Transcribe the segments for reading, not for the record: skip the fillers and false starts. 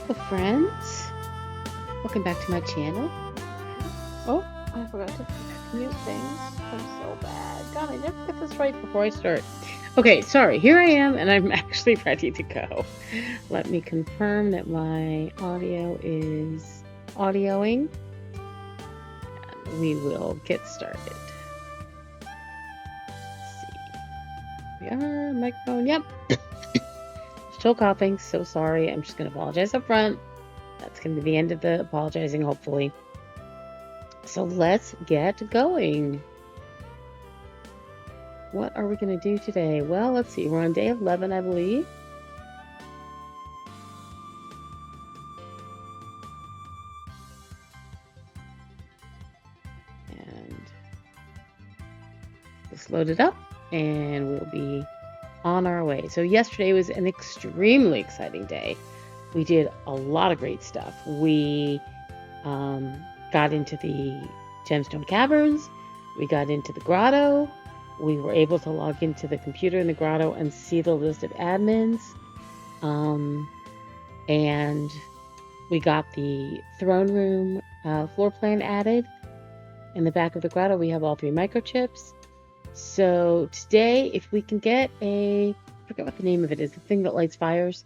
Hello friends, welcome back to my channel. Oh, I forgot to mute things. I'm so bad. God, I never get this right before I start. Okay, sorry, here I am and I'm actually ready to go. Let me confirm that my audio is audioing and we will get started. Let's see. We are microphone, yep. Still coughing, so sorry. I'm just gonna apologize up front. That's gonna be the end of the apologizing, hopefully. So let's get going. What are we going to do today? Well, let's see. We're on day 11, I believe. And just load it up and we'll be on our way. So yesterday was an extremely exciting day. We did a lot of great stuff. We got into the gemstone caverns. We got into the grotto. We were able to log into the computer in the grotto and see the list of admins. And we got the throne room floor plan added. In the back of the grotto, we have all 3 microchips. So today, if we can get I forget what the name of it is, the thing that lights fires,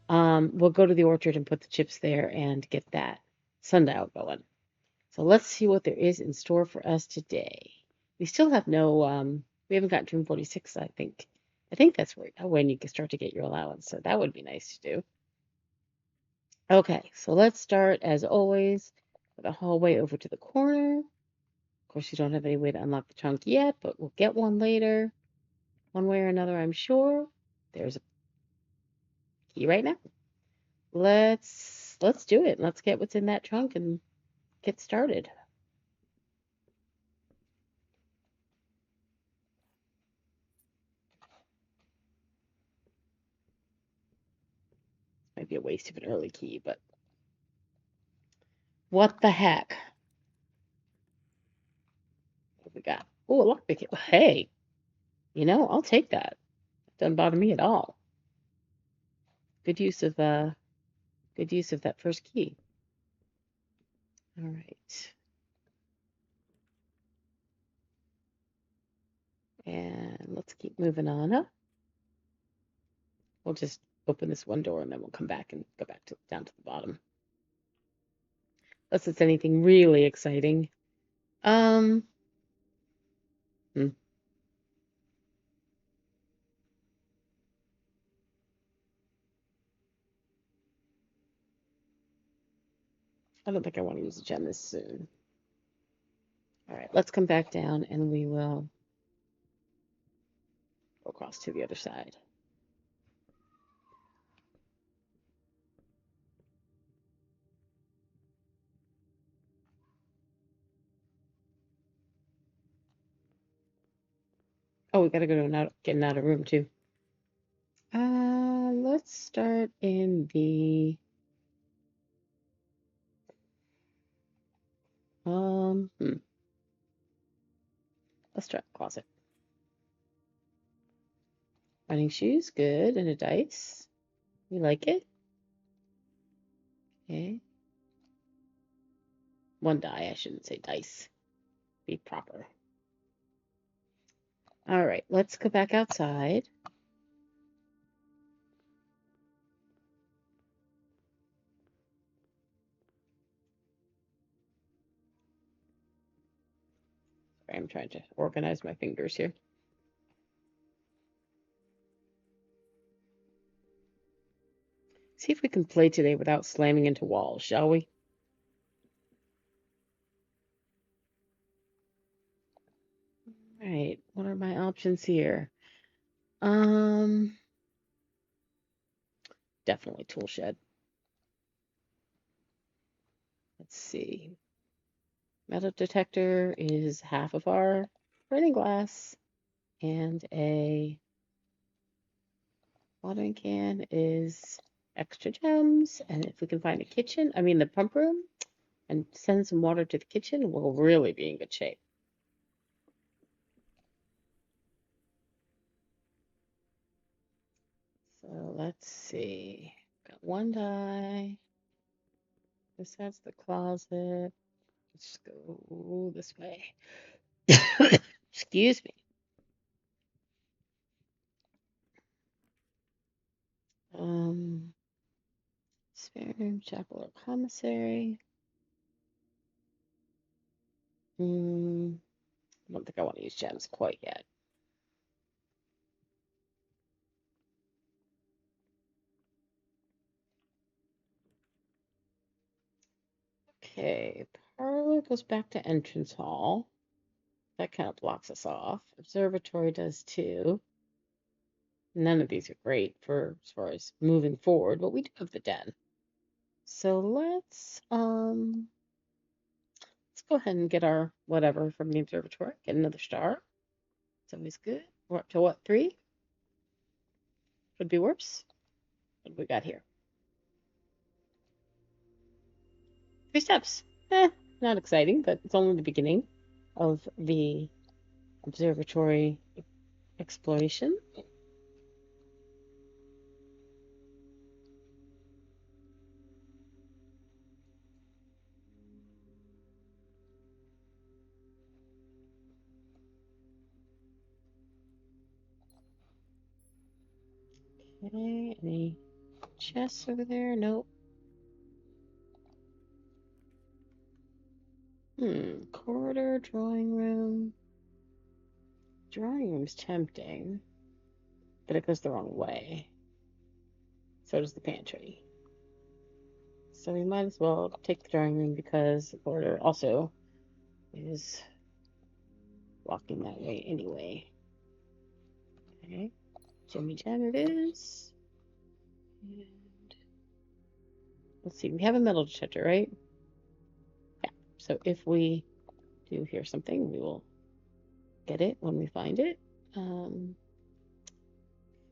we'll go to the orchard and put the chips there and get that sundial going. So let's see what there is in store for us today. We still have no, we haven't gotten to room 46, I think. I think that's when you can start to get your allowance. So that would be nice to do. Okay, so let's start, as always, with a hallway over to the corner. Of course, you don't have any way to unlock the trunk yet, but we'll get one later. One way or another, I'm sure. There's a key right now. Let's do it. Let's get what's in that trunk and get started. Might be a waste of an early key, but what the heck? What we got? Oh, a lockpick. Hey, I'll take that. Doesn't bother me at all. Good use of that first key. All right. And let's keep moving on up. We'll just open this one door and then we'll come back and go back down to the bottom. Unless it's anything really exciting. Hmm. I don't think I want to use a gem this soon. All right, let's come back down and we will go across to the other side. Oh, we gotta go to getting out of room too. Let's start in the let's try the closet. Running shoes, good, and a dice. We like it. Okay. 1 die, I shouldn't say dice. Be proper. All right, let's go back outside. Sorry, I'm trying to organize my fingers here. See if we can play today without slamming into walls, shall we? All right, what are my options here? Definitely tool shed. Let's see. Metal detector is half of our burning glass, and a watering can is extra gems. And if we can find the pump room, and send some water to the kitchen, we'll really be in good shape. So let's see. Got 1 die. This has the closet. Let's go this way. Excuse me. Spare room, chapel, or commissary. I don't think I want to use gems quite yet. Okay, parlor goes back to entrance hall. That kind of blocks us off. Observatory does too. None of these are great for as far as moving forward, but we do have the den. So let's go ahead and get our whatever from the observatory. Get another star. It's always good. We're up to what, 3? Could be worse. What do we got here? 3 steps. Not exciting, but it's only the beginning of the observatory exploration. Okay, any chests over there? Nope. Corridor, drawing room. Drawing room's tempting, but it goes the wrong way. So does the pantry. So we might as well take the drawing room because the corridor also is walking that way anyway. Okay, Jimmy Jam it is. And let's see, we have a metal detector, right? Yeah. So if we do hear something, we will get it when we find it.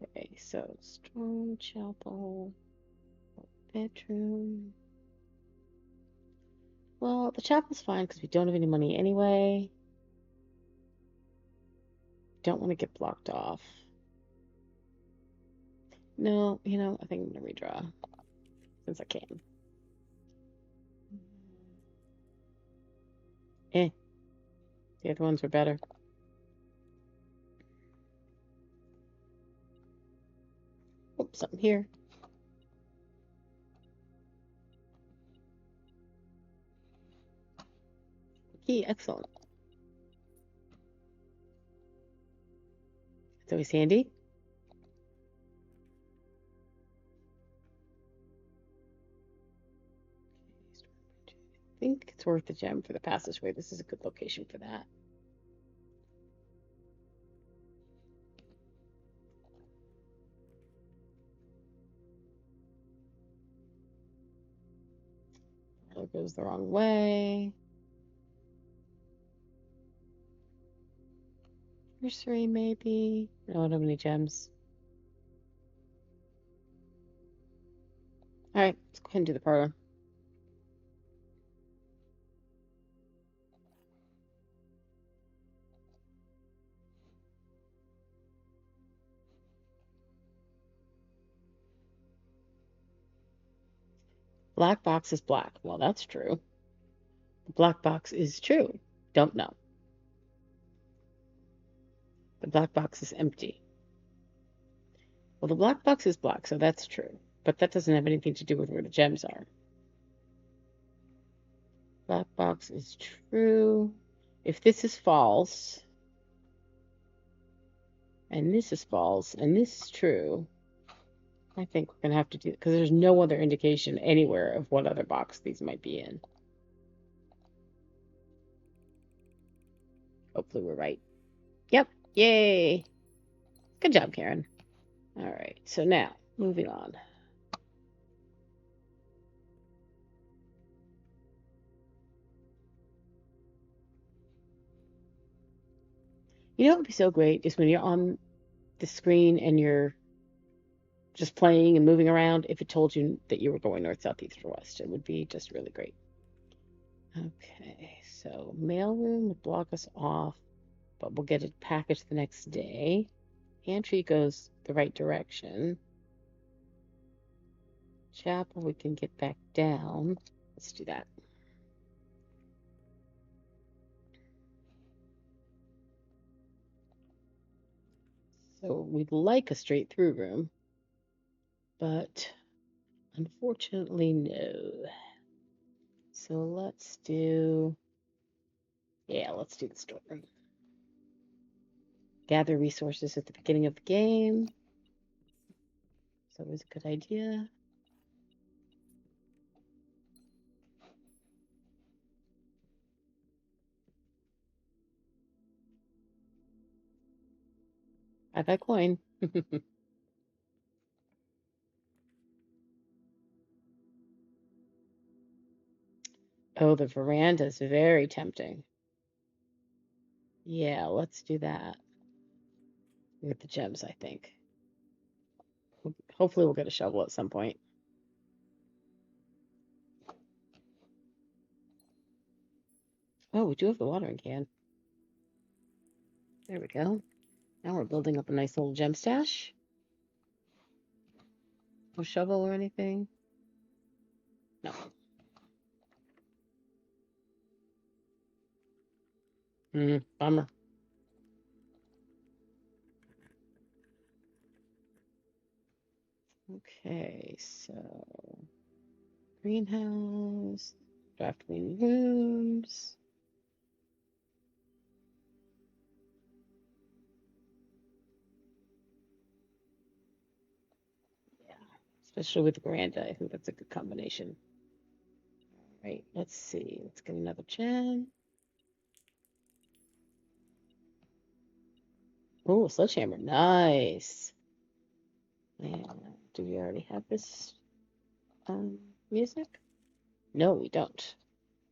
Okay, so strong chapel, bedroom. Well, the chapel's fine because we don't have any money anyway. Don't want to get blocked off. No, I think I'm gonna redraw since I can. The other ones were better. Oh, something here. Key, excellent. It's always handy. I think it's worth the gem for the passageway. This is a good location for that. It goes the wrong way. Nursery, maybe. No, I don't have any gems. All right, let's go ahead and do the parlor. Black box is black. Well, that's true. The black box is true. Don't know. The black box is empty. Well, the black box is black, so that's true. But that doesn't have anything to do with where the gems are. Black box is true. If this is false, and this is false, and this is true, I think we're going to have to do it because there's no other indication anywhere of what other box these might be in. Hopefully we're right. Yep. Yay. Good job, Karen. All right. So now, moving on. You know what would be so great is when you're on the screen and you're just playing and moving around, if it told you that you were going north, south, east, or west. It would be just really great. Okay, so mailroom would block us off, but we'll get a package the next day. Pantry goes the right direction. Chapel, we can get back down. Let's do that. So we'd like a straight through room, but unfortunately, no. So let's do, let's do the storeroom. Gather resources at the beginning of the game. It's always a good idea. I got coin. Oh, the veranda is very tempting. Yeah, let's do that. With the gems, I think. Hopefully we'll get a shovel at some point. Oh, we do have the watering can. There we go. Now we're building up a nice little gem stash. No shovel or anything? No. Bummer. Okay, so greenhouse, draft clean rooms. Yeah, especially with the veranda, I think that's a good combination. All right, let's see. Let's get another gem. Oh, sledgehammer. Nice. And do we already have this music? No, we don't.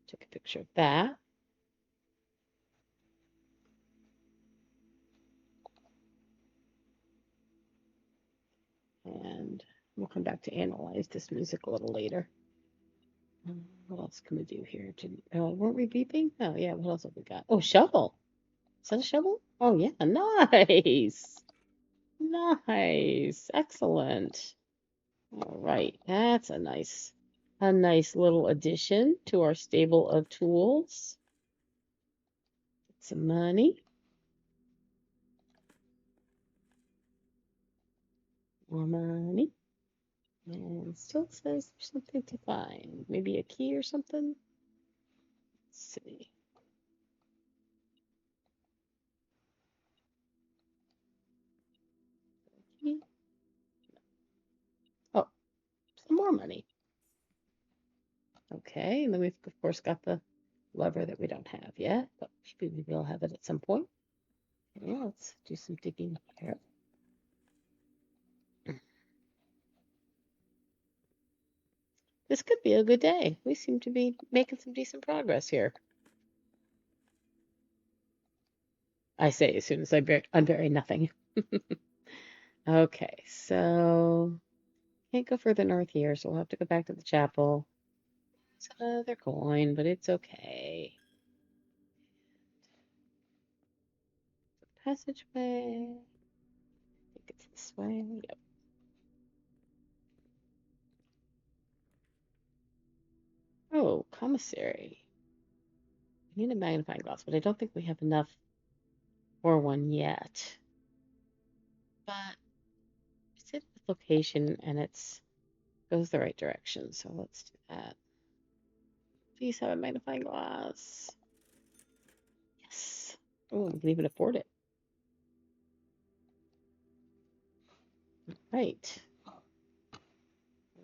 Take a picture of that. And we'll come back to analyze this music a little later. What else can we do here? Weren't we beeping? Oh, yeah. What else have we got? Oh, shovel. Is that a shovel? Oh, yeah. Nice. Nice. Excellent. All right. That's a nice little addition to our stable of tools. Get some money. More money. And still says there's something to find. Maybe a key or something? Let's see. Key. Oh, some more money. Okay, and then we've of course got the lever that we don't have yet, but maybe we will have it at some point. Yeah, let's do some digging here. This could be a good day. We seem to be making some decent progress here. I say as soon as I unbury nothing. Okay, so can't go further north here, so we'll have to go back to the chapel. It's another coin, but it's okay. Passageway. I think it's this way. Yep. Oh, commissary. I need a magnifying glass, but I don't think we have enough for one yet. But it's in the location and it's goes the right direction, so let's do that. Please have a magnifying glass. Yes. Oh, we can even afford it. Right.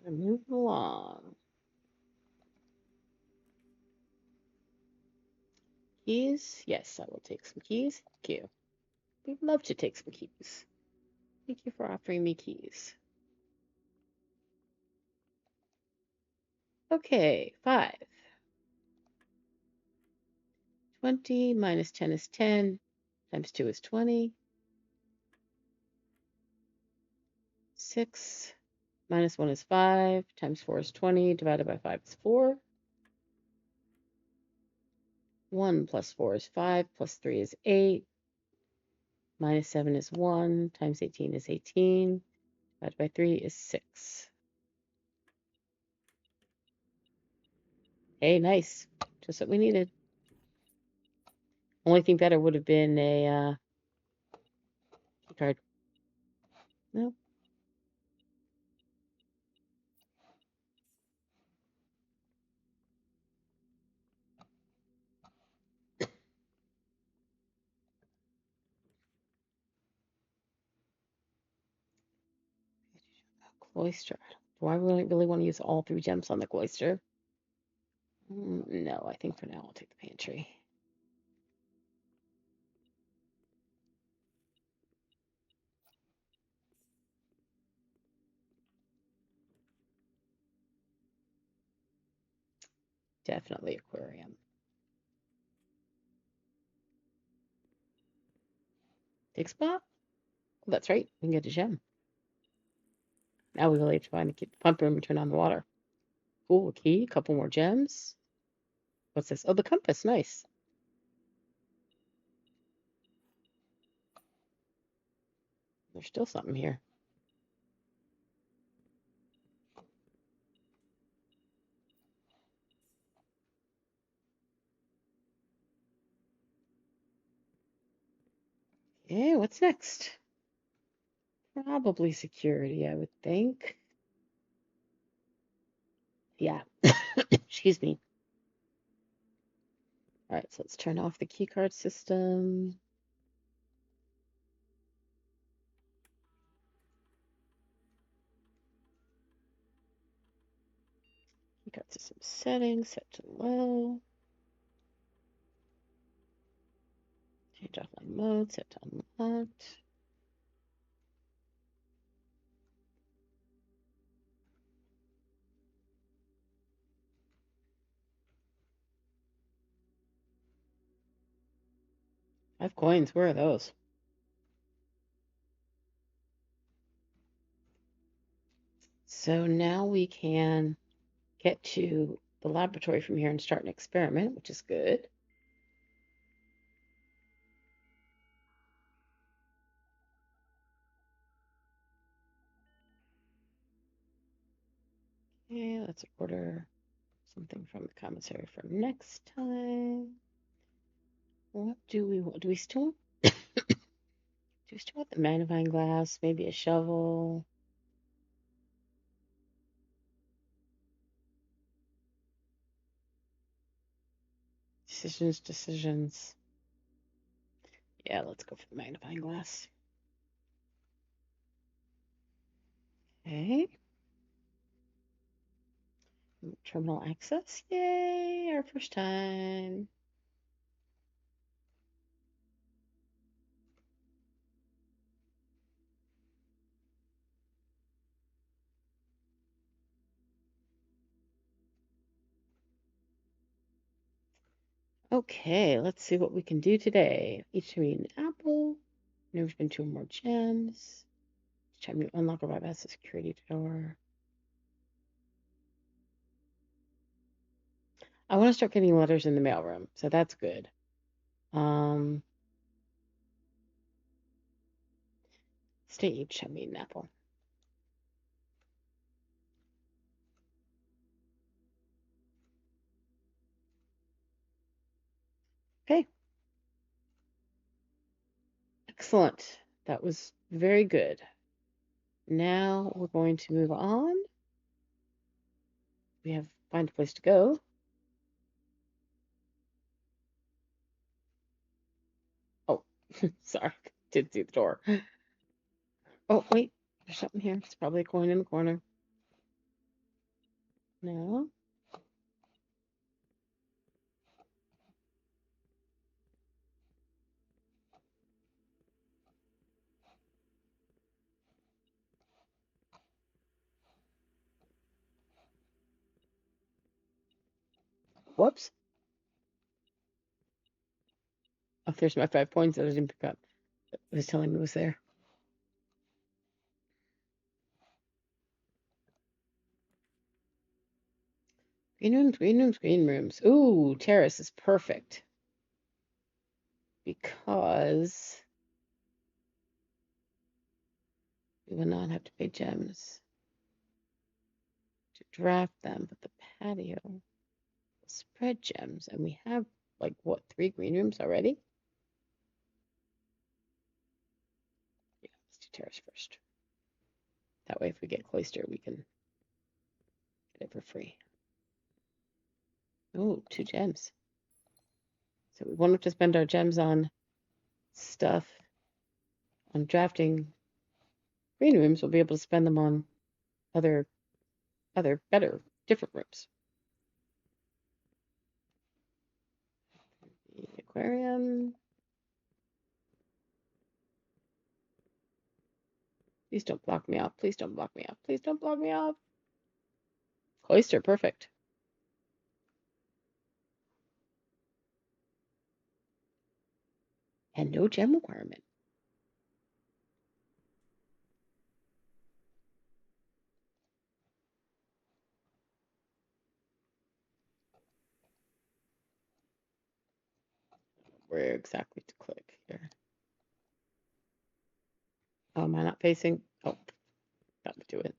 We're moving along. Keys? Yes, I will take some keys. Thank you. We'd love to take some keys. Thank you for offering me keys. Okay, 5. 20 minus 10 is 10. Times 2 is 20. 6 minus 1 is 5. Times 4 is 20. Divided by 5 is 4. 1 plus 4 is 5. Plus 3 is 8. Minus 7 is 1. Times 18 is 18. Divided by 3 is 6. Hey, nice. Just what we needed. Only thing better would have been a key card. No. Cloister. Do I really want to use all 3 gems on the cloister? No, I think for now I'll take the pantry. Definitely aquarium. Dig spot? Oh, that's right. We can get a gem. Now we really have to find the pump room and turn on the water. Cool, a key, a couple more gems. What's this? Oh, the compass. Nice. There's still something here. Okay, what's next? Probably security, I would think. Yeah. Excuse me. All right, so let's turn off the keycard system. Keycard system settings set to low. Change offline mode, set to unlocked. Five coins, where are those? So now we can get to the laboratory from here and start an experiment, which is good. Okay, let's order something from the commissary for next time. What do we want? Do we still want the magnifying glass? Maybe a shovel? Decisions. Yeah, let's go for the magnifying glass. Okay. Terminal access. Yay, our first time. Okay, let's see what we can do today. Each time we eat an apple. Never been 2 more gems. Each time you unlock or bypass the security door. I want to start getting letters in the mailroom, so that's good. Stay each time we eat an apple. Okay. Excellent. That was very good. Now we're going to move on. We have find a place to go. Oh, sorry. Didn't see the door. Oh, wait. There's something here. It's probably a coin in the corner. No. Whoops. Oh, there's my 5 points that I didn't pick up. It was telling me it was there. Green rooms. Ooh, terrace is perfect. Because we will not have to pay gems to draft them, but the patio will spread gems, and we have like what, 3 green rooms already? Yeah, let's do terrace first. That way, if we get cloister, we can get it for free. Oh, 2 gems. So we won't have to spend our gems on stuff, on drafting green rooms. We'll be able to spend them on other, better, different rooms. The aquarium. Please don't block me off. Please don't block me off. Please don't block me off. Cloister, perfect. And no gem requirement. Where exactly to click here? Oh, am I not facing? Oh, got to do it.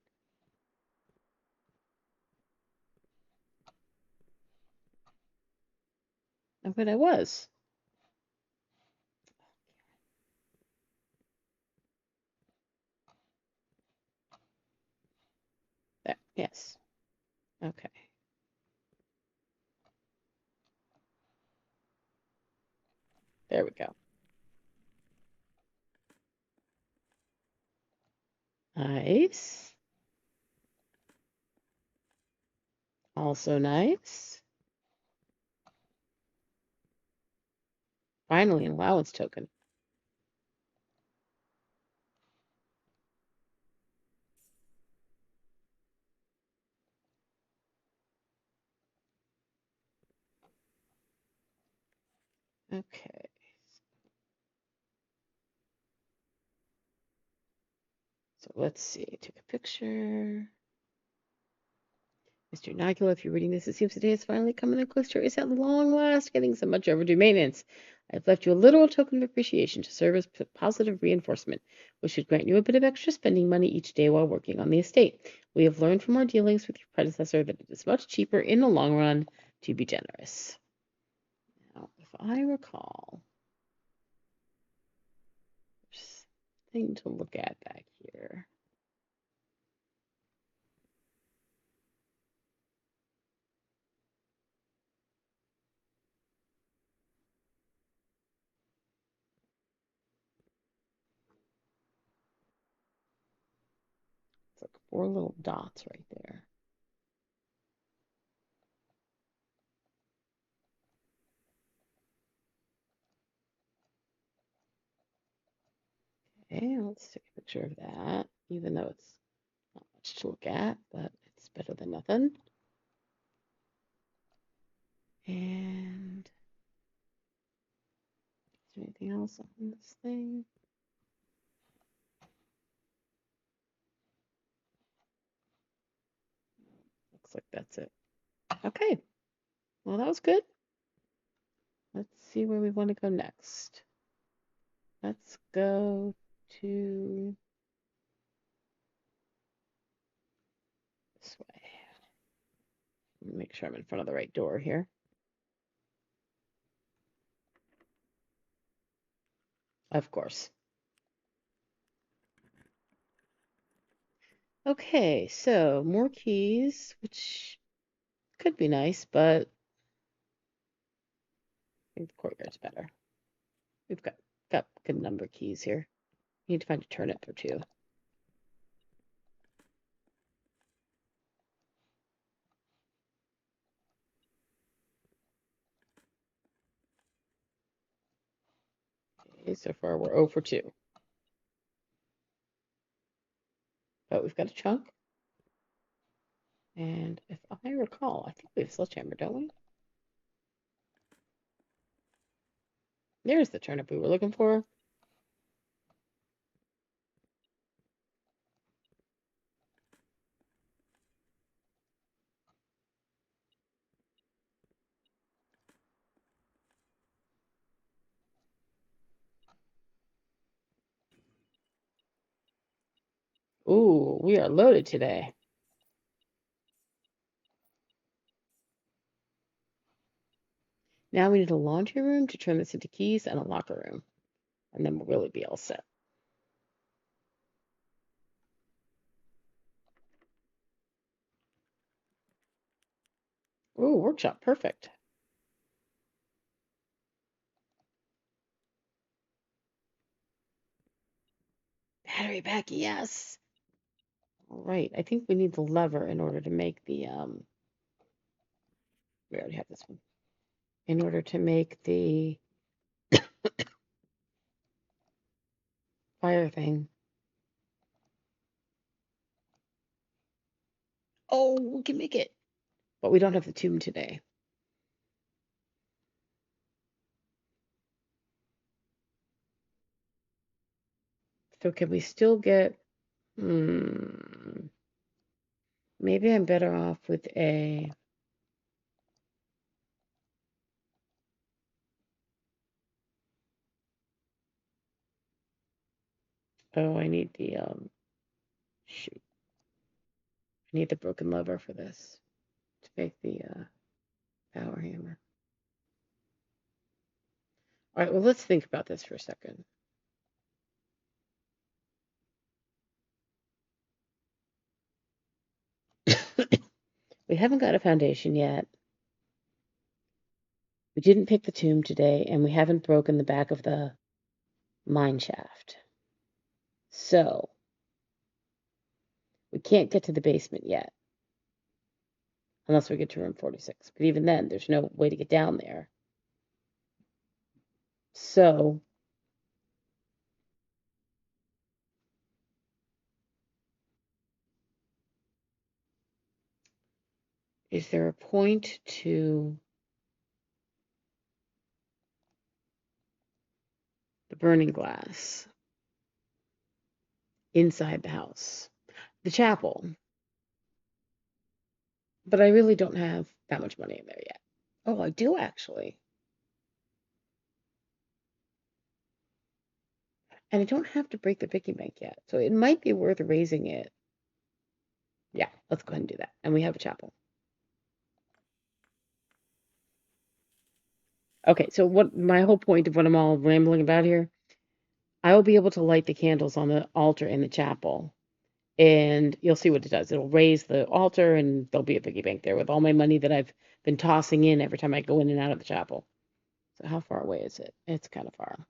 Oh, but I was. There, yes. Okay. There we go. Nice. Also nice. Finally, an allowance token. Okay. So let's see. Take a picture. Mr. Nagula, if you're reading this, it seems today has finally come in close to is at long last getting some much overdue maintenance. I've left you a little token of appreciation to serve as positive reinforcement, which should grant you a bit of extra spending money each day while working on the estate. We have learned from our dealings with your predecessor that it is much cheaper in the long run to be generous. Now, if I recall, there's a thing to look at back here. It's like 4 little dots right there. Okay, let's take a picture of that, even though it's not much to look at, but it's better than nothing. And is there anything else on this thing? Looks like that's it. Okay, well, that was good. Let's see where we want to go next. Let's go to this way. Make sure I'm in front of the right door here. Of course. Okay, so more keys, which could be nice, but I think the courtyard's better. We've got good number of keys here. Need to find a turnip or two. Okay, so far we're 0 for 2. But we've got a chunk. And if I recall, I think we have sledgehammer, don't we? There's the turnip we were looking for. Ooh, we are loaded today. Now we need a laundry room to turn this into keys and a locker room. And then we'll really be all set. Ooh, workshop, perfect. Battery pack, yes. All right, I think we need the lever in order to make the, we already have this one. In order to make the fire thing. Oh, we can make it. But we don't have the tube today. So can we still get, maybe I'm better off with a, oh, I need the, shoot. I need the broken lever for this to make the power hammer. All right, well, let's think about this for a second. We haven't got a foundation yet. We didn't pick the tomb today, and we haven't broken the back of the mine shaft. So we can't get to the basement yet, unless we get to room 46. But even then, there's no way to get down there. So is there a point to the burning glass inside the house? The chapel. But I really don't have that much money in there yet. Oh, I do actually. And I don't have to break the piggy bank yet. So it might be worth raising it. Yeah, let's go ahead and do that. And we have a chapel. Okay, so what my whole point of what I'm all rambling about here, I will be able to light the candles on the altar in the chapel. And you'll see what it does. It'll raise the altar and there'll be a piggy bank there with all my money that I've been tossing in every time I go in and out of the chapel. So how far away is it? It's kind of far.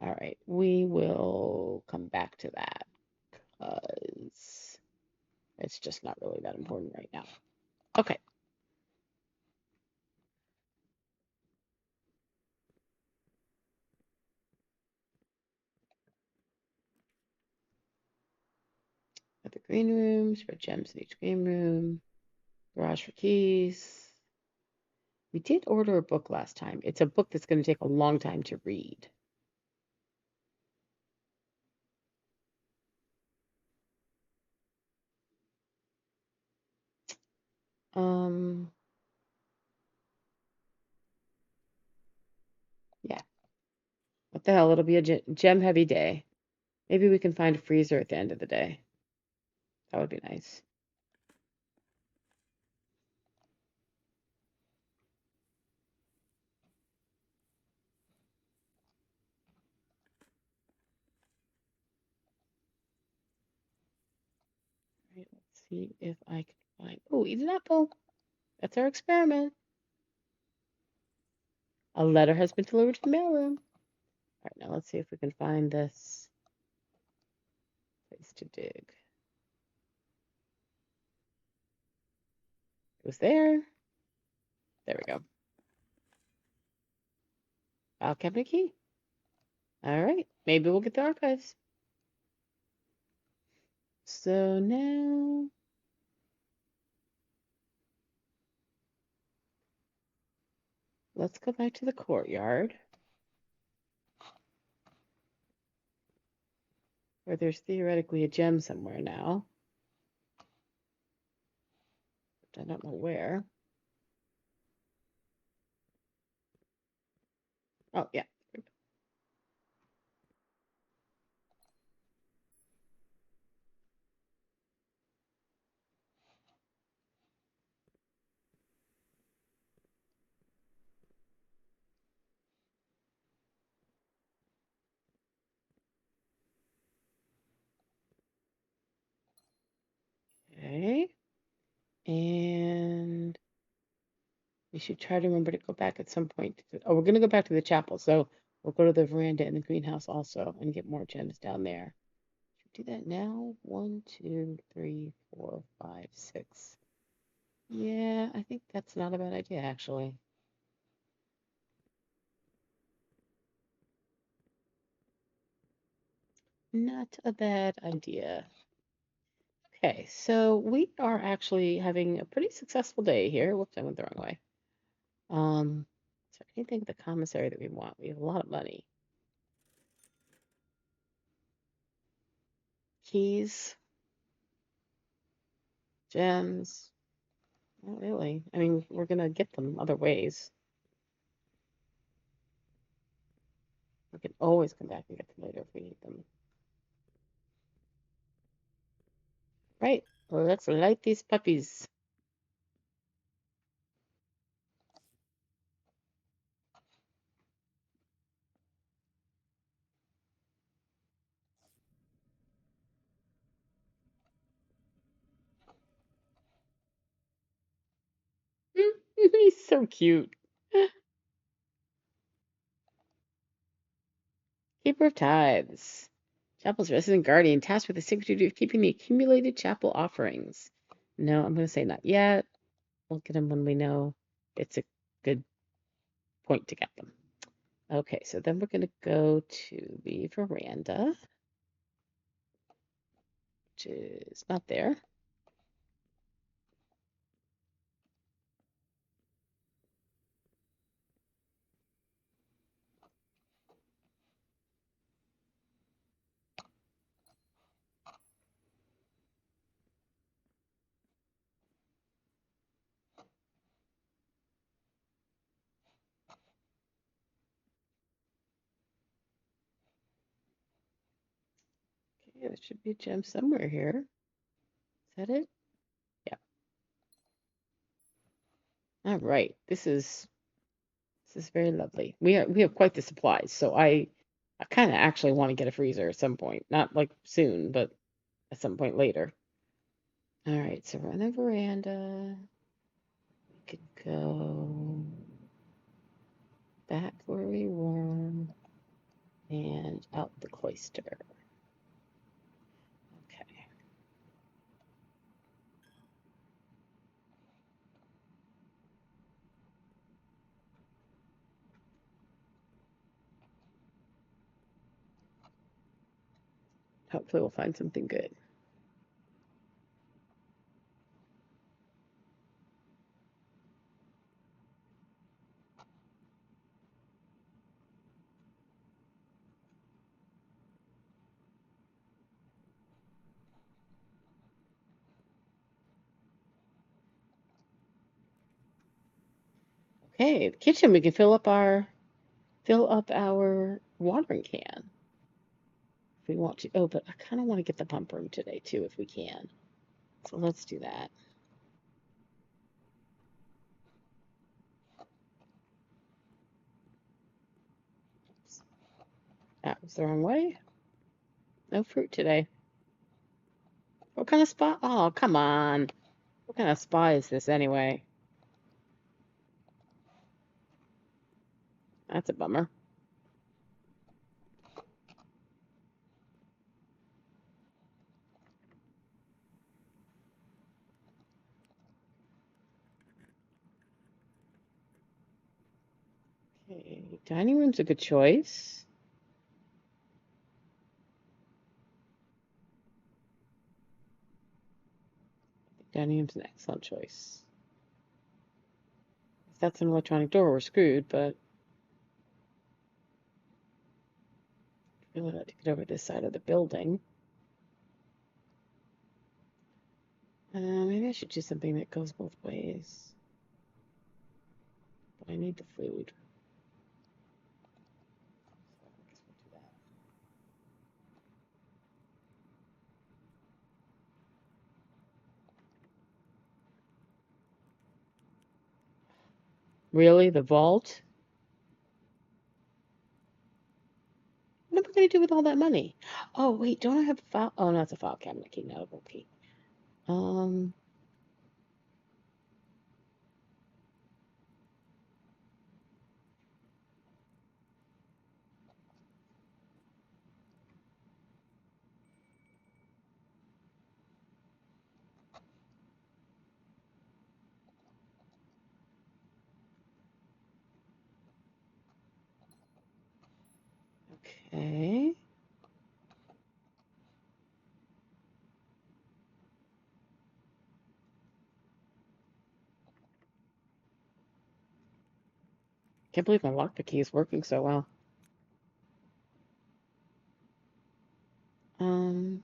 All right, we will come back to that because it's just not really that important right now. Okay. Got the green room, spread gems in each green room, garage for keys. We did order a book last time. It's a book that's going to take a long time to read. Yeah. What the hell? It'll be a gem heavy day. Maybe we can find a freezer at the end of the day. That would be nice. All right, let's see if I can find. Oh, eat an apple. That's our experiment. A letter has been delivered to the mailroom. All right, now let's see if we can find this place to dig. It was there. There we go. File cabinet key. All right, maybe we'll get the archives. So now let's go back to the courtyard where there's theoretically a gem somewhere now. But I don't know where. Oh, yeah. And we should try to remember to go back at some point. Oh, we're going to go back to the chapel. So we'll go to the veranda and the greenhouse also and get more gems down there. Should we do that now? 1, 2, 3, 4, 5, 6. Yeah, I think that's not a bad idea, actually. Not a bad idea. Okay, so we are actually having a pretty successful day here. Whoops, I went the wrong way. Is there anything at the commissary that we want? We have a lot of money. Keys, gems. Not really. I mean, we're gonna get them other ways. We can always come back and get them later if we need them. Right. Well, let's light these puppies. He's so cute. Keeper of Tithes. Chapel's resident guardian, tasked with the sacred duty of keeping the accumulated chapel offerings. No, I'm going to say not yet. We'll get them when we know it's a good point to get them. Okay, so then we're going to go to the veranda, which is not there. Okay, there should be a gem somewhere here. Is that it? Yeah. All right. This is very lovely. We have quite the supplies, so I kind of actually want to get a freezer at some point. Not like soon, but at some point later. All right, so we're on the veranda. We could go back where we were and out the cloister. Okay. Hopefully we'll find something good. Okay, the kitchen, we can fill up our watering can if we want to. Oh, but I kind of want to get the pump room today too, if we can. So let's do that. That was the wrong way. No fruit today. What kind of spot? Oh, come on. What kind of spa is this anyway? That's a bummer. Okay, dining room's a good choice. Dining room's an excellent choice. If that's an electronic door, we're screwed, but we'll have to get over this side of the building. Maybe I should do something that goes both ways. But I need the food. So I guess we'll do that. Really? The vault? What am I going to do with all that money? Oh, wait, don't I have a file? Oh, no, it's a file cabinet key, not a vault key. Um, Okay. Can't believe my lockpick key is working so well. Um,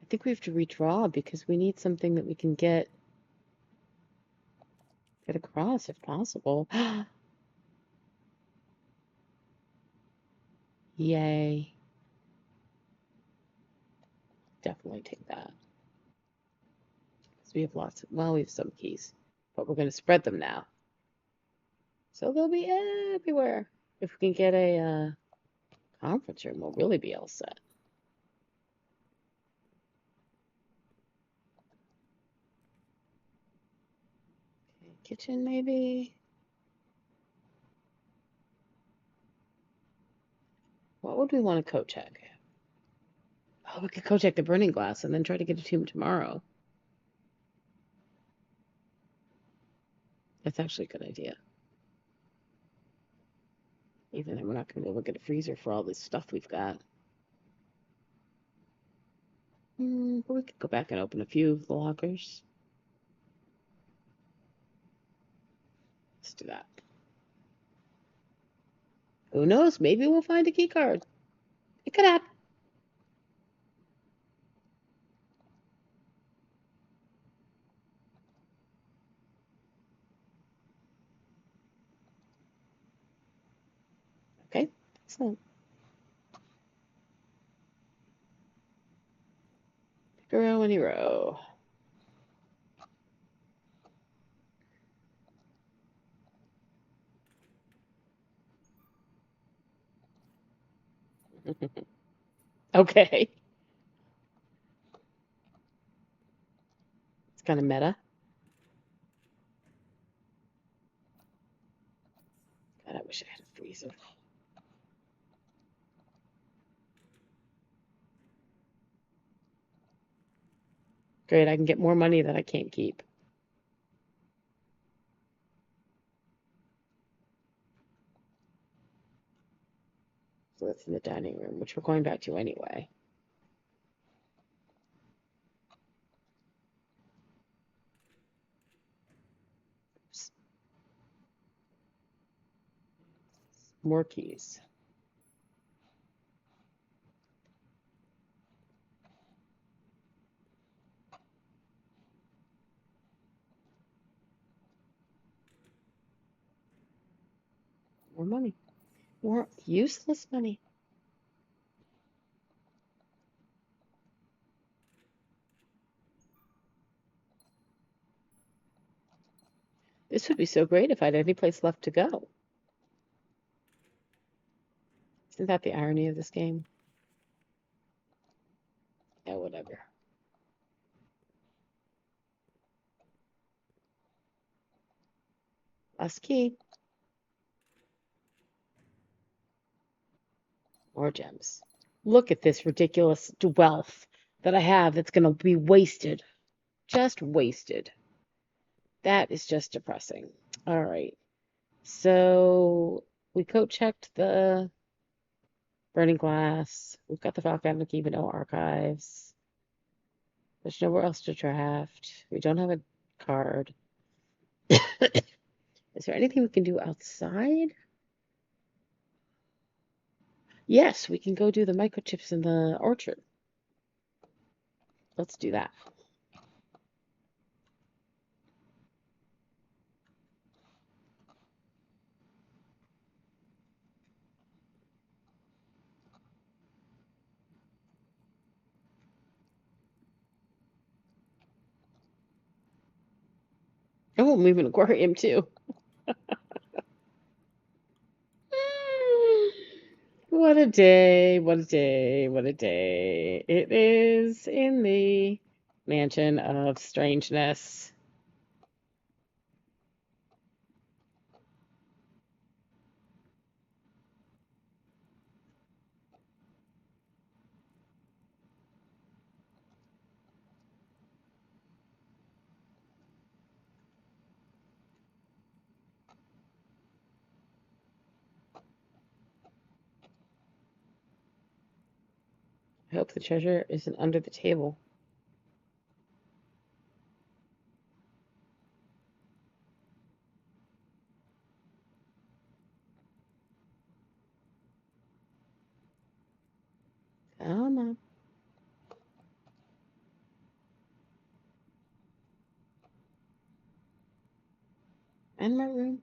I think we have to redraw because we need something that we can get across if possible. Yay. Definitely take that. Because we have lots of, well, we have some keys, but we're going to spread them now. So they'll be everywhere. If we can get a conference room, we'll really be all set. Okay, kitchen, maybe. What would we want to coat check? Oh, we could coat check the burning glass and then try to get a tomb tomorrow. That's actually a good idea. Even then, we're not going to be able to get a freezer for all this stuff we've got. But we could go back and open a few of the lockers. Let's do that. Who knows? Maybe we'll find a key card. It could happen. Okay, excellent. Pick a row, any row. Okay. It's kind of meta. God, I wish I had a freezer. Great, I can get more money that I can't keep. So that's in the dining room, which we're going back to anyway. Oops. More keys. More money. More useless money. This would be so great if I had any place left to go. Isn't that the irony of this game? Yeah, whatever. Last key. More gems. Look at this ridiculous wealth that I have that's going to be wasted. Just wasted. That is just depressing. All right. So we coat checked the burning glass. We've got the volcanic key, but no archives. There's nowhere else to draft. We don't have a card. Is there anything we can do outside? Yes, we can go do the microchips in the orchard. Let's do that. And we'll move an aquarium too. What a day, what a day, what a day. It is in the mansion of strangeness. I hope the treasure isn't under the table. Come on. And my room.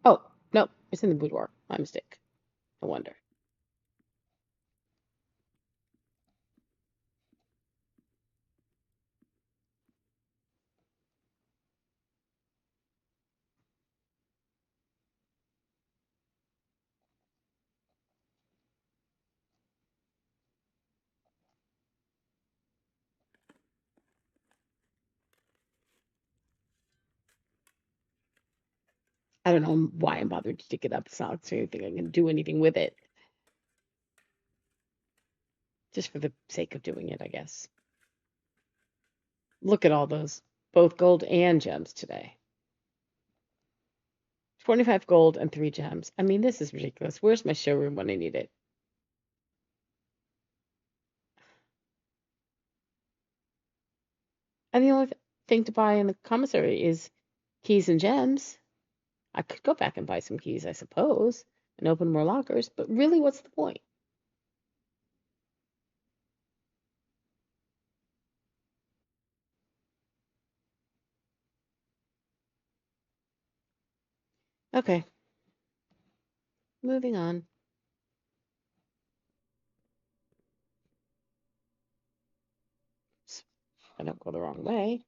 Oh, no, it's in the boudoir. My mistake. No wonder. I don't know why I'm bothered to dig it up. It's not anything I can do anything with it. Just for the sake of doing it, I guess. Look at all those, both gold and gems today. 25 gold and 3 gems. I mean, this is ridiculous. Where's my showroom when I need it? And the only thing to buy in the commissary is keys and gems. I could go back and buy some keys, I suppose, and open more lockers, but really, what's the point? Okay, moving on. I don't go the wrong way.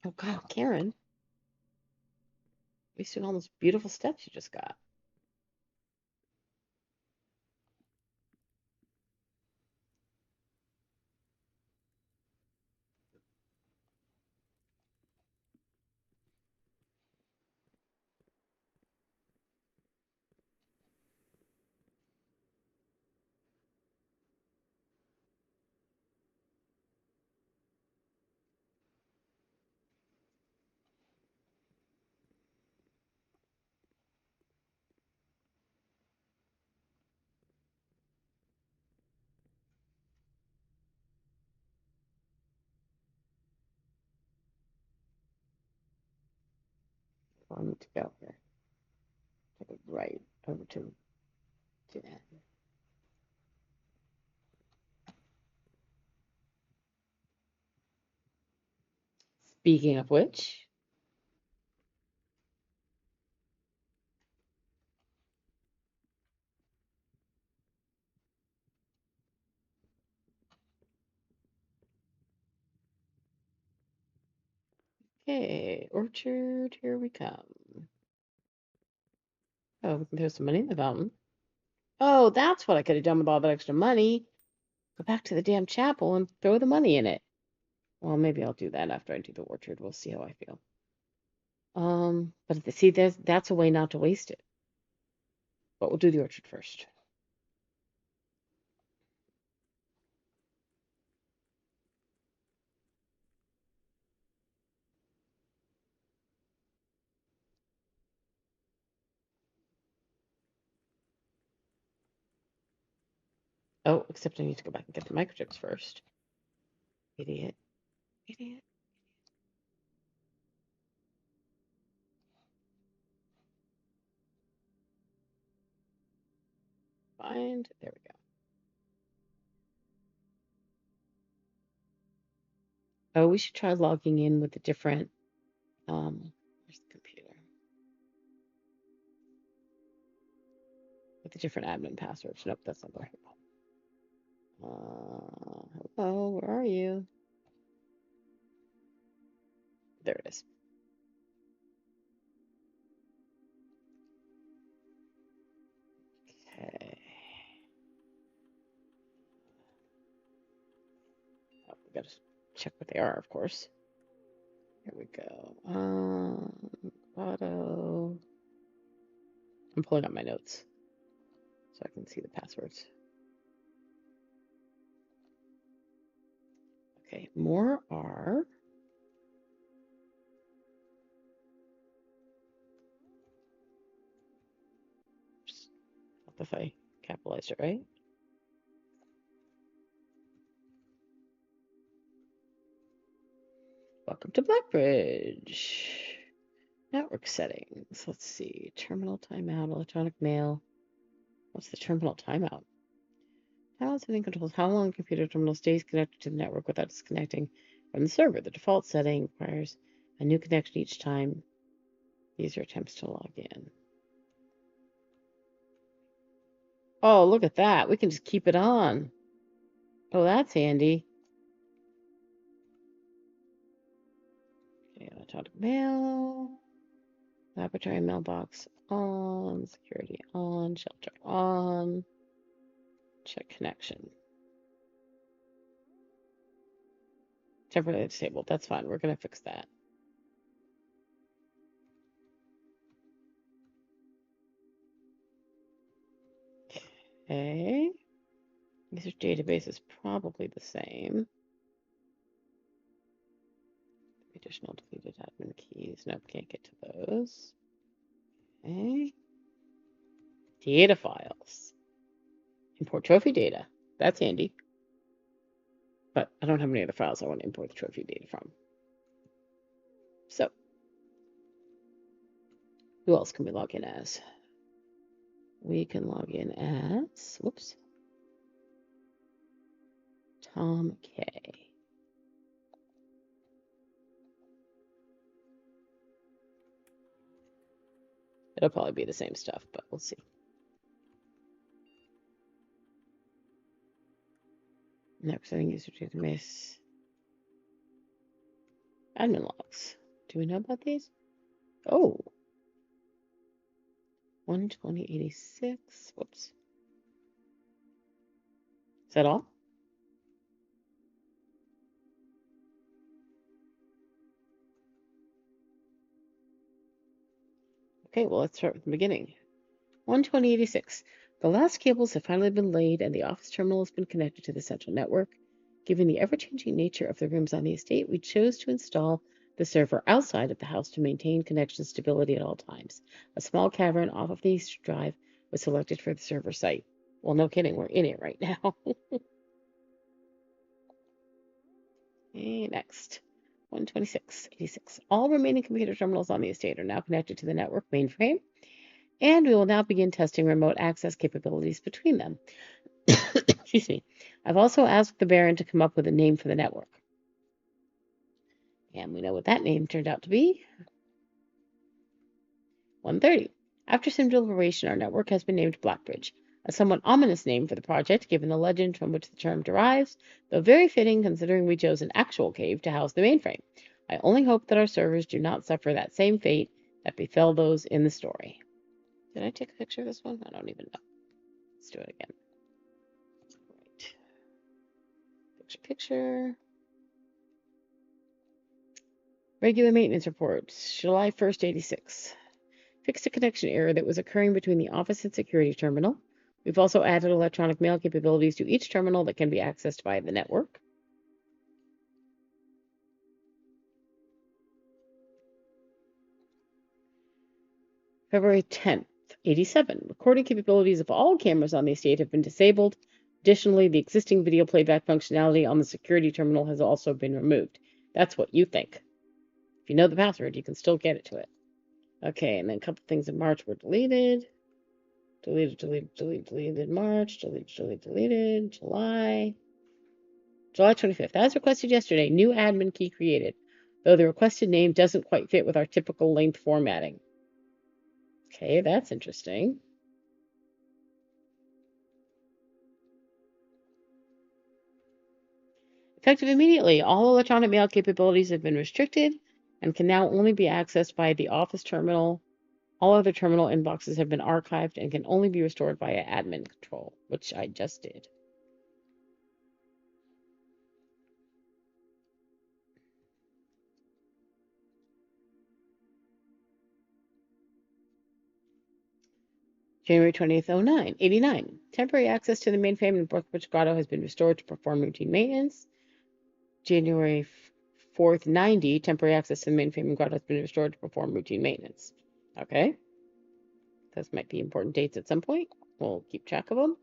Oh, God, Karen, wasting all those beautiful steps you just got. I need to go here. Take it right over to Jan. Speaking of which, okay, orchard, here we come. Oh, we can throw some money in the fountain. Oh, that's what I could have done with all that extra money. Go back to the damn chapel and throw the money in it. Well, maybe I'll do that after I do the orchard. We'll see how I feel. But see, that's a way not to waste it. But we'll do the orchard first. Oh, except I need to go back and get the microchips first. Idiot. Idiot. Find. There we go. Oh, we should try logging in with a different. Where's the computer? With a different admin passwords. Nope, that's not the right one. Hello, where are you? There it is. Okay. Oh, we gotta check what they are, of course. Here we go. Auto. I'm pulling up my notes so I can see the passwords. Okay, more are. Oops, not if I capitalized it right. Welcome to Blackbridge. Network settings. Let's see. Terminal timeout, electronic mail. What's the terminal timeout? Timeout setting controls how long a computer terminal stays connected to the network without disconnecting from the server. The default setting requires a new connection each time user attempts to log in. Oh, look at that. We can just keep it on. Oh, that's handy. Okay, electronic mail. Laboratory mailbox on. Security on. Shelter on. Check connection. Temporarily disabled. That's fine. We're going to fix that. Okay. User database is probably the same. Additional deleted admin keys. Nope, can't get to those. Okay. Data files. Import trophy data. That's handy. But I don't have any other files I want to import the trophy data from. So, who else can we log in as? We can log in as, whoops, Tom K. It'll probably be the same stuff, but we'll see. Next, setting user database. Admin logs. Do we know about these? Oh. 12086. Whoops. Is that all? Okay, well, let's start with the beginning. 12086. The last cables have finally been laid and the office terminal has been connected to the central network. Given the ever-changing nature of the rooms on the estate, we chose to install the server outside of the house to maintain connection stability at all times. A small cavern off of the east drive was selected for the server site. Well, no kidding, we're in it right now. Okay, next. 12686. All remaining computer terminals on the estate are now connected to the network mainframe, and we will now begin testing remote access capabilities between them. Excuse me. I've also asked the Baron to come up with a name for the network. And we know what that name turned out to be. 130. After some deliberation, our network has been named Blackbridge, a somewhat ominous name for the project given the legend from which the term derives, though very fitting considering we chose an actual cave to house the mainframe. I only hope that our servers do not suffer that same fate that befell those in the story. Did I take a picture of this one? I don't even know. Let's do it again. Right. Picture. Regular maintenance reports, July 1st, 86. Fixed a connection error that was occurring between the office and security terminal. We've also added electronic mail capabilities to each terminal that can be accessed via the network. February 10th, 87. Recording capabilities of all cameras on the estate have been disabled. Additionally, the existing video playback functionality on the security terminal has also been removed. That's what you think. If you know the password, you can still get it to it. Okay, and then a couple things in March were deleted. Deleted March, deleted, July 25th. As requested yesterday, new admin key created, though the requested name doesn't quite fit with our typical length formatting. Okay, that's interesting. Effective immediately, all electronic mail capabilities have been restricted and can now only be accessed by the office terminal. All other terminal inboxes have been archived and can only be restored via admin control, which I just did. January 20th, 89. Temporary access to the mainframe in Brookbridge Grotto has been restored to perform routine maintenance. January 4th, 90. Temporary access to the mainframe in Grotto has been restored to perform routine maintenance. Okay. Those might be important dates at some point. We'll keep track of them.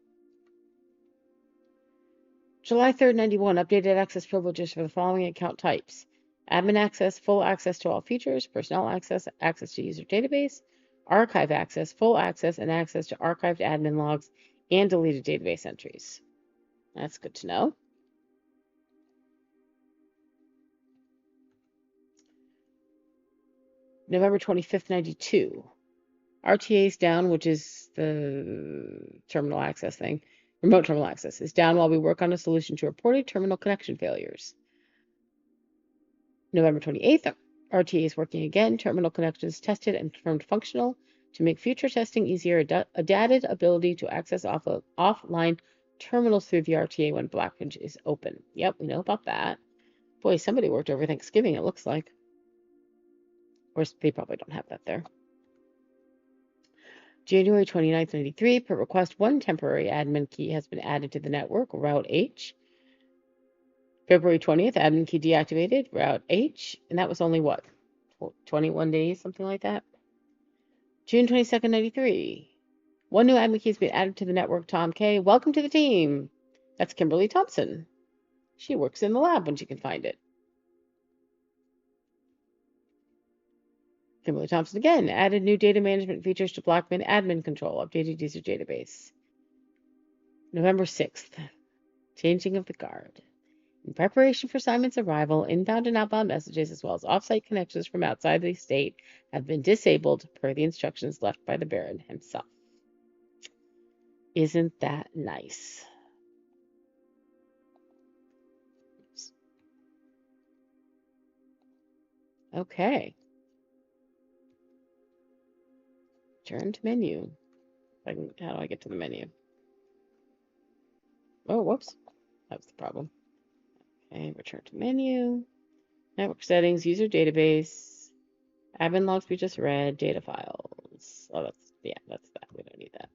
July 3rd, 91. Updated access privileges for the following account types. Admin access, full access to all features, personnel access, access to user database, archive access, full access, and access to archived admin logs and deleted database entries. That's good to know. November 25th, 92. RTA's down, which is the terminal access thing. Remote terminal access is down while we work on a solution to reported terminal connection failures. November 28th, RTA is working again. Terminal connections tested and confirmed functional. To make future testing easier, a added ability to access offline terminals through the RTA when blockage is open. Yep, we know about that. Boy, somebody worked over Thanksgiving, it looks like. Or they probably don't have that there. January 29th, 93, per request, one temporary admin key has been added to the network, route H. February 20th, admin key deactivated, route H. And that was only what? 21 days, something like that? June 22nd, 93. One new admin key has been added to the network, Tom K. Welcome to the team. That's Kimberly Thompson. She works in the lab when she can find it. Kimberly Thompson again added new data management features to Blackman admin control, updated user database. November 6th, changing of the guard. In preparation for Simon's arrival, inbound and outbound messages, as well as off-site connections from outside the state, have been disabled per the instructions left by the Baron himself. Isn't that nice? Okay. Turn to menu. How do I get to the menu? Oh, whoops. That was the problem. Okay, return to menu. Network settings, user database, admin logs we just read, data files. Oh, that's that. We don't need that.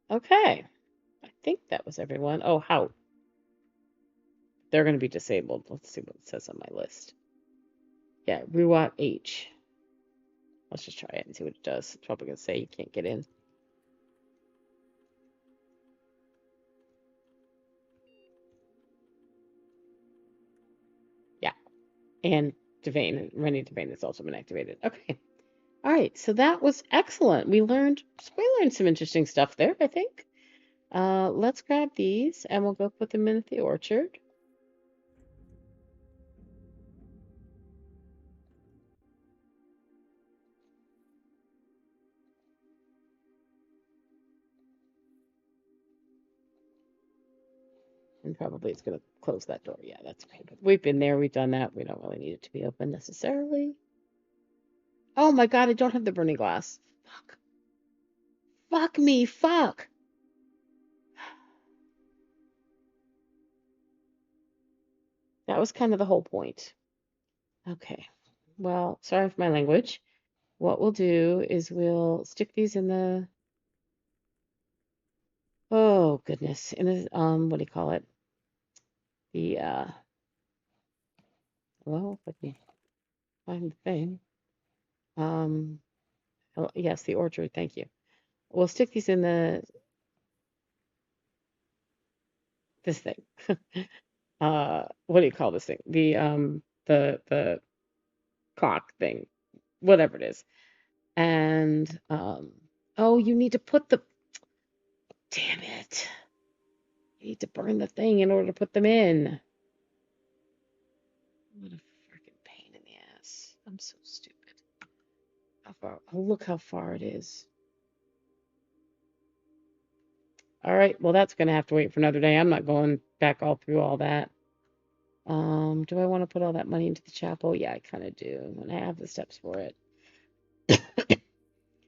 Okay. I think that was everyone. Oh, how? They're going to be disabled. Let's see what it says on my list. Yeah, reroute H. Let's just try it and see what it does. It's probably going to say you can't get in. Yeah. And Rennie Devane has also been activated. Okay. All right. So that was excellent. We learned some interesting stuff there, I think. Let's grab these and we'll go put them in at the orchard. And probably it's going to close that door. Yeah, that's okay. But we've been there. We've done that. We don't really need it to be open necessarily. Oh my God, I don't have the burning glass. Fuck. Fuck me. Fuck. That was kind of the whole point. Okay. Well, sorry for my language. What we'll do is we'll stick these in the, oh goodness, in the, what do you call it? The, well, let me find the thing. Oh, yes, the orchard. Thank you. We'll stick these in this thing. What do you call this thing? The clock thing, whatever it is. And oh, you need to put the, damn it. You need to burn the thing in order to put them in. What a freaking pain in the ass. I'm so stupid. How far? Oh, look how far it is. All right, well, that's going to have to wait for another day. I'm not going back all through all that. Do I want to put all that money into the chapel? Yeah, I kind of do, and I have the steps for it.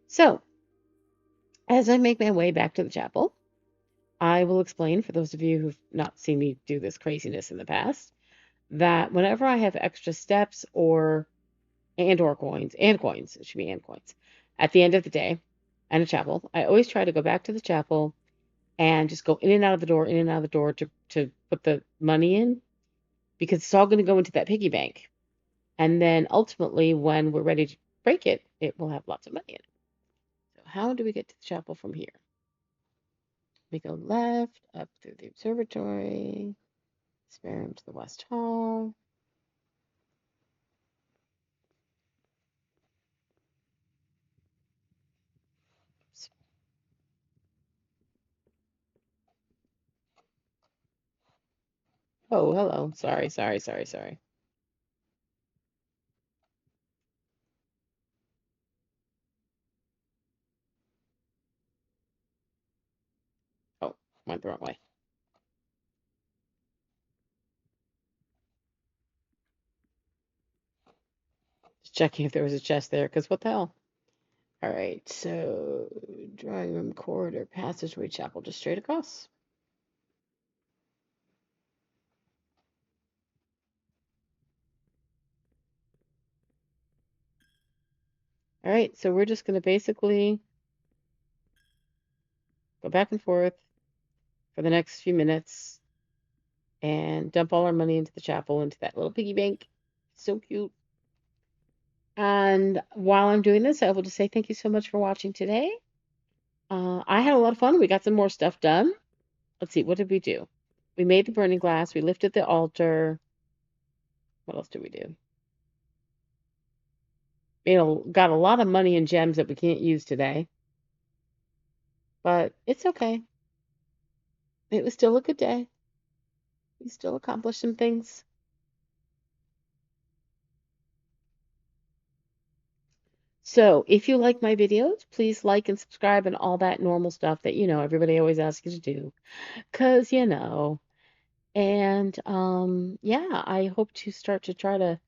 So, as I make my way back to the chapel, I will explain, for those of you who've not seen me do this craziness in the past, that whenever I have extra steps or coins, it should be and coins, at the end of the day, and a chapel, I always try to go back to the chapel and just go in and out of the door, in and out of the door to put the money in, because it's all going to go into that piggy bank. And then ultimately, when we're ready to break it, it will have lots of money in it. So how do we get to the chapel from here? We go left, up through the observatory, spare room to the west hall. Oh, hello. Sorry, sorry, sorry, sorry. Oh, went the wrong way. Just checking if there was a chest there, because what the hell? All right, so drawing room, corridor, passageway, chapel, just straight across. All right, so we're just going to basically go back and forth for the next few minutes and dump all our money into the chapel, into that little piggy bank. So cute. And while I'm doing this, I will just say thank you so much for watching today. I had a lot of fun. We got some more stuff done. Let's see, what did we do? We made the burning glass. We lifted the altar. What else did we do? Got a lot of money and gems that we can't use today, but it's okay. It was still a good day. We still accomplished some things. So if you like my videos, please like and subscribe and all that normal stuff that, everybody always asks you to do. 'Cause, and yeah, I hope to start to try to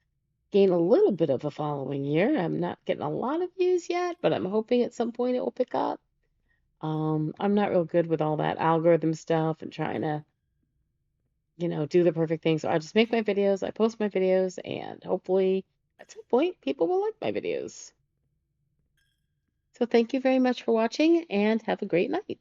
gain a little bit of a following here. I'm not getting a lot of views yet, but I'm hoping at some point it will pick up. I'm not real good with all that algorithm stuff and trying to, do the perfect thing. So I just make my videos, I post my videos, and hopefully at some point people will like my videos. So thank you very much for watching and have a great night.